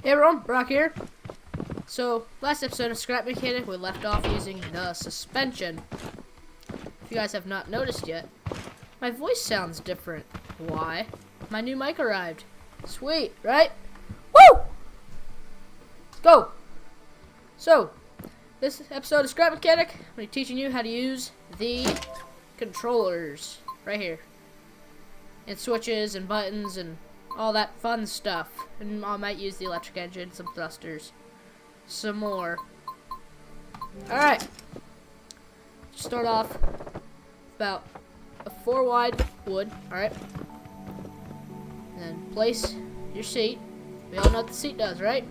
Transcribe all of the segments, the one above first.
Hey everyone, Brock here. So, last episode of Scrap Mechanic, we left off using the suspension. If you guys have not noticed yet, my voice sounds different. Why? My new mic arrived. Sweet, right? Woo! Let's go! So, this episode of Scrap Mechanic, I'm going to be teaching you how to use the controllers. Right here. And switches and buttons and all that fun stuff. And I might use the electric engine, some thrusters, some more. Alright. Start off with about a 4 wide wood, alright? And then place your seat. We all know what the seat does, right?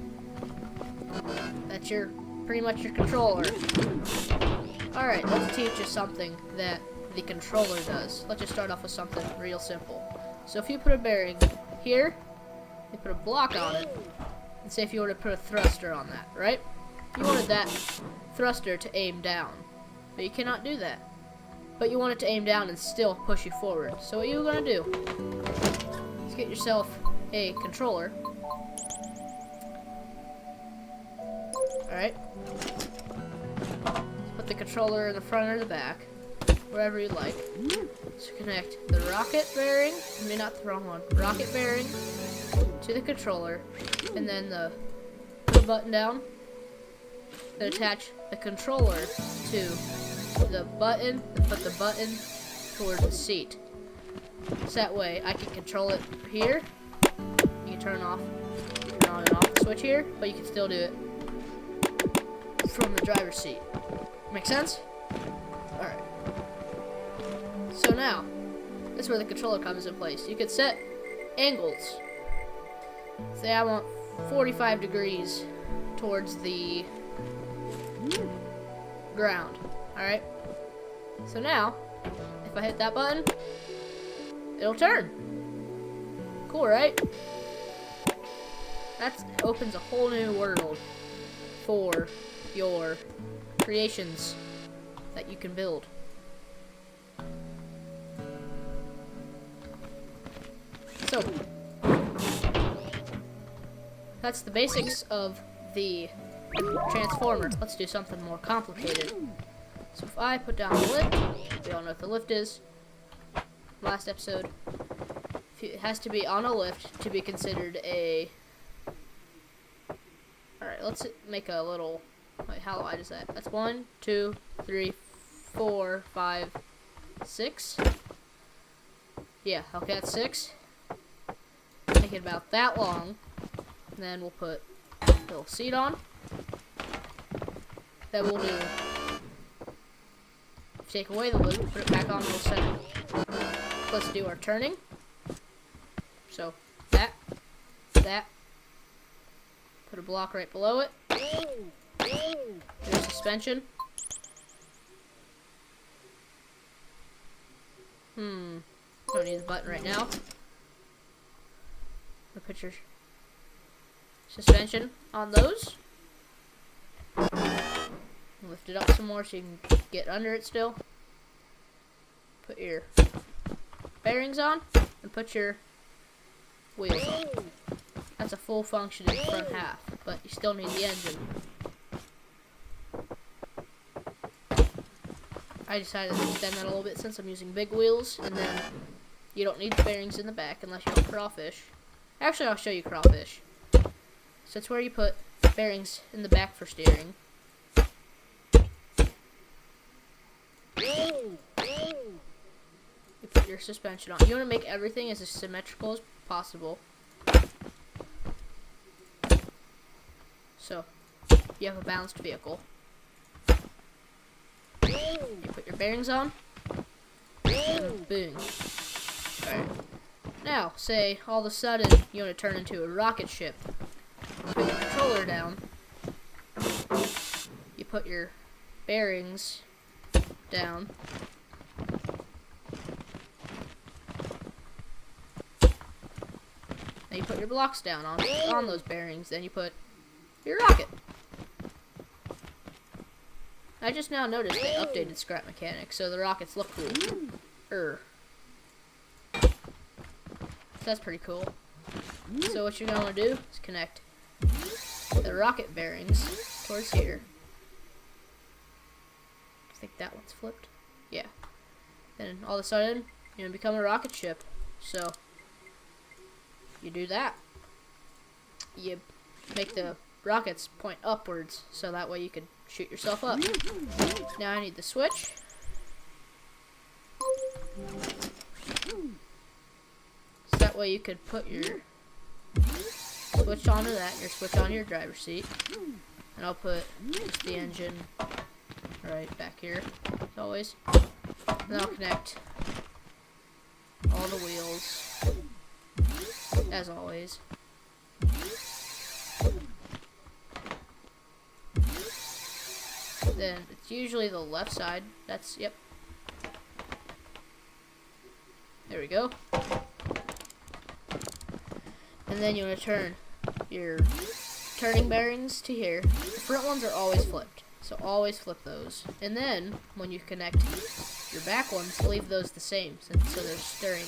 That's pretty much your controller. Alright, let's teach you something that the controller does. Let's just start off with something real simple. So if you put a bearing here, you put a block on it, and say if you were to put a thruster on that, right? You wanted that thruster to aim down, but you cannot do that. But you want it to aim down and still push you forward. So what you're gonna do, let's get yourself a controller. Alright. Put the controller in the front or the back, wherever you like. So connect the rocket bearing, not the wrong one, rocket bearing to the controller, and then put the button down, then attach the controller to the button, and put the button towards the seat. So that way I can control it here. You can turn on and off the switch here, but you can still do it from the driver's seat. Make sense? Alright. So now, this is where the controller comes in place. You can set angles. Say I want 45 degrees towards the ground. Alright? So now, if I hit that button, it'll turn. Cool, right? That opens a whole new world for your creations that you can build. So, that's the basics of the transformer. Let's do something more complicated. So if I put down the lift, we all know what the lift is. Last episode, it has to be on a lift to be considered a... Alright, let's make a little... Wait, how wide is that? That's 1, 2, 3, 4, 5, 6. Yeah, okay, that's 6. Make it about that long. And then we'll put a little seat on. Then we'll do... Take away the loop, put it back on, we'll center. Let's do our turning. So, that. Put a block right below it. There's suspension. Don't need the button right now. Put your suspension on those. Lift it up some more so you can get under it still. Put your bearings on and put your wheels on. That's a full functioning front half, but you still need the engine. I decided to extend that a little bit since I'm using big wheels, and then you don't need the bearings in the back unless you want crawfish. Actually, I'll show you crawfish. So it's where you put bearings in the back for steering. You put your suspension on. You want to make everything as symmetrical as possible. So, you have a balanced vehicle. You put your bearings on. And boom. Alright. Now, say all of a sudden you want to turn into a rocket ship. Put your controller down. You put your bearings down. Then you put your blocks down on those bearings. Then you put your rocket. I just now noticed they updated Scrap Mechanic, so the rockets look cool. That's pretty cool. So what you're going to do is connect the rocket bearings towards here. I think that one's flipped. Yeah. Then all of a sudden, you're gonna become a rocket ship. So you do that. You make the rockets point upwards, so that way you can shoot yourself up. Now I need the switch. So that way you could put your switch onto that, your switch onto your driver's seat. And I'll put just the engine right back here, as always. Then I'll connect all the wheels, as always. Then it's usually the left side. That's, yep. There we go. And then you want to turn your turning bearings to here. The front ones are always flipped, so always flip those. And then when you connect your back ones, leave those the same, so they're steering,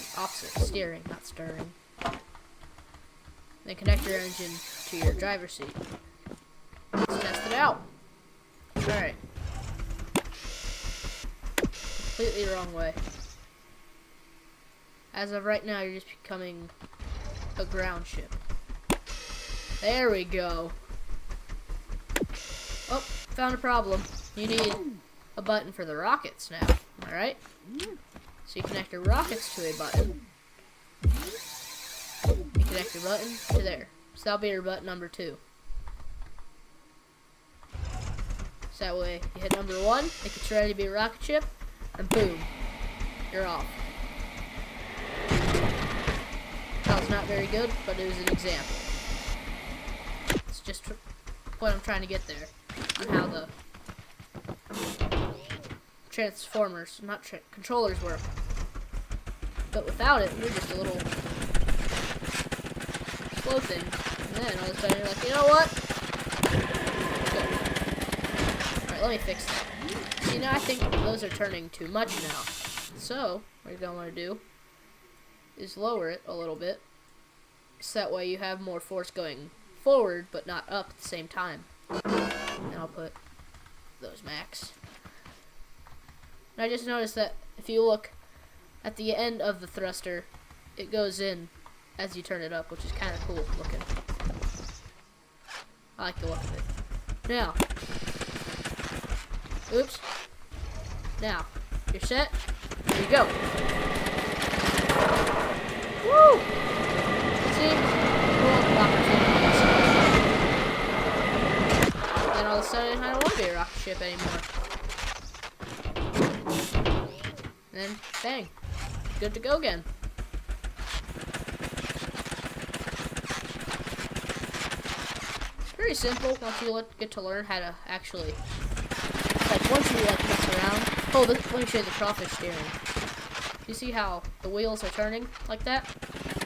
not stirring. Then connect your engine to your driver's seat. Let's test it out. Alright. Completely wrong way. As of right now, you're just becoming a ground ship. There we go. Oh, found a problem. You need a button for the rockets now. Alright? So you connect your rockets to a button. You connect your button to there. So that'll be your button number 2. So that way, you hit number 1, it gets ready to be a rocket ship, and boom, you're off. That was not very good, but it was an example. It's just what I'm trying to get there, on how the transformers, controllers work. But without it, you're just a little slow thing. And then all of a sudden you're like, you know what? Good. Alright, let me fix that. See, now I think those are turning too much now. So, what you're going to want to do is lower it a little bit. So that way you have more force going forward, but not up at the same time. And I'll put those max. And I just noticed that if you look at the end of the thruster, it goes in as you turn it up, which is kind of cool looking. I like the look of it. Now, oops. Now, you're set. Here you go. Woo! See? World of opportunities. Then all of a sudden, I don't want to be a rocket ship anymore. And then, bang. Good to go again. It's very simple once you get to learn how to actually, like, once you mess around. Oh, let me show you the crawfish steering. You see how the wheels are turning like that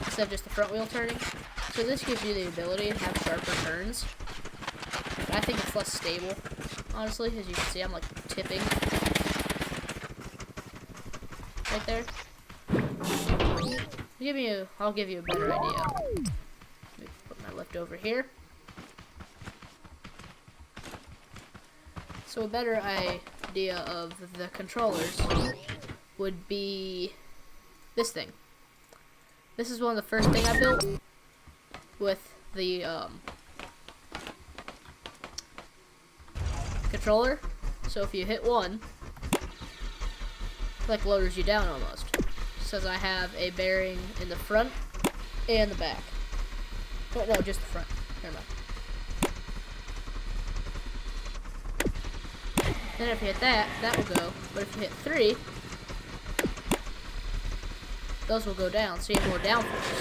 instead of just the front wheel turning? So this gives you the ability to have sharper turns. But I think it's less stable, honestly. As you can see, I'm like tipping right there. I'll give you a better idea. Let me put my lift over here. So a better idea of the controllers would be this thing. This is one of the first things I built with the controller. So if you hit one, it like lowers you down almost. Says I have a bearing in the front and the back. Oh, no, just the front. Never mind. Then if you hit that, that will go. But if you hit 3, those will go down, so you have more downforce.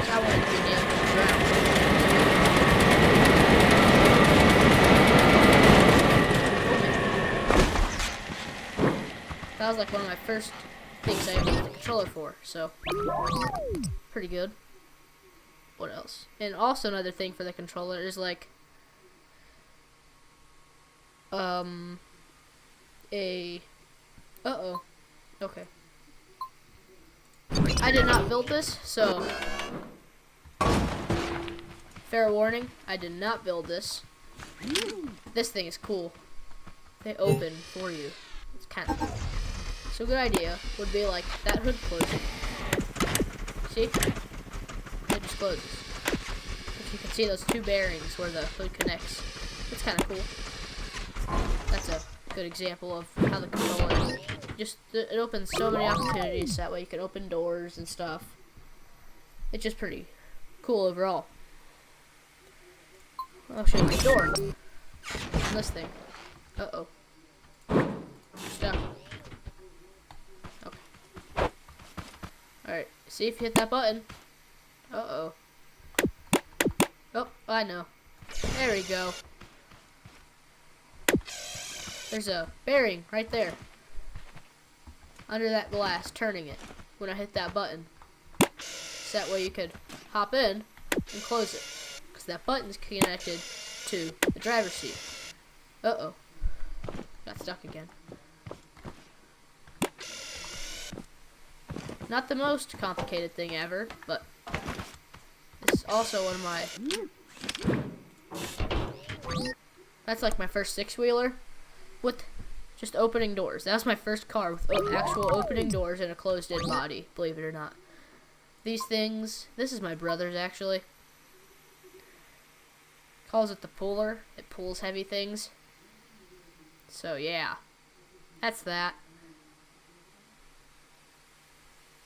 So I wanted to be nailed to the ground. That was like one of my first things I ever used the controller for, so pretty good. What else? And also another thing for the controller is like okay. I did not build this, so Fair warning, I did not build this. This thing is cool. They open for you. It's kind of cool. So a good idea would be like that hood closing. See? It just closes. If you can see those two bearings where the hood connects. It's kind of cool. That's a good example of how the controller just it opens so many opportunities. That way you can open doors and stuff. It's just pretty cool overall. I'll show you the door. This thing. Uh-oh. Stuck. Okay. Alright, see if you hit that button. Uh-oh. Oh, I know. There we go. There's a bearing right there. Under that glass, turning it when I hit that button. So that way you could hop in and close it. Because that button's connected to the driver's seat. Uh-oh. Got stuck again. Not the most complicated thing ever, but this is also one of my... That's like my first six-wheeler with just opening doors. That was my first car with actual opening doors and a closed-in body, believe it or not. These things, this is my brother's actually. Calls it the puller. It pulls heavy things. So yeah, that's that.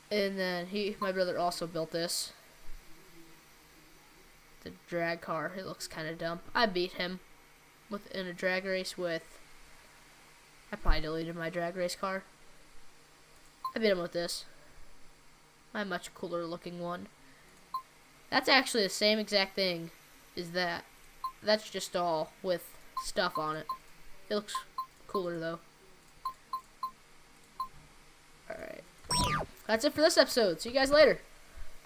And then my brother also built this. The drag car. It looks kind of dumb. I beat him in a drag race with. I probably deleted my drag race car. I beat him with this. My much cooler looking one. That's actually the same exact thing as that. That's just all with stuff on it. It looks cooler though. Alright. That's it for this episode. See you guys later.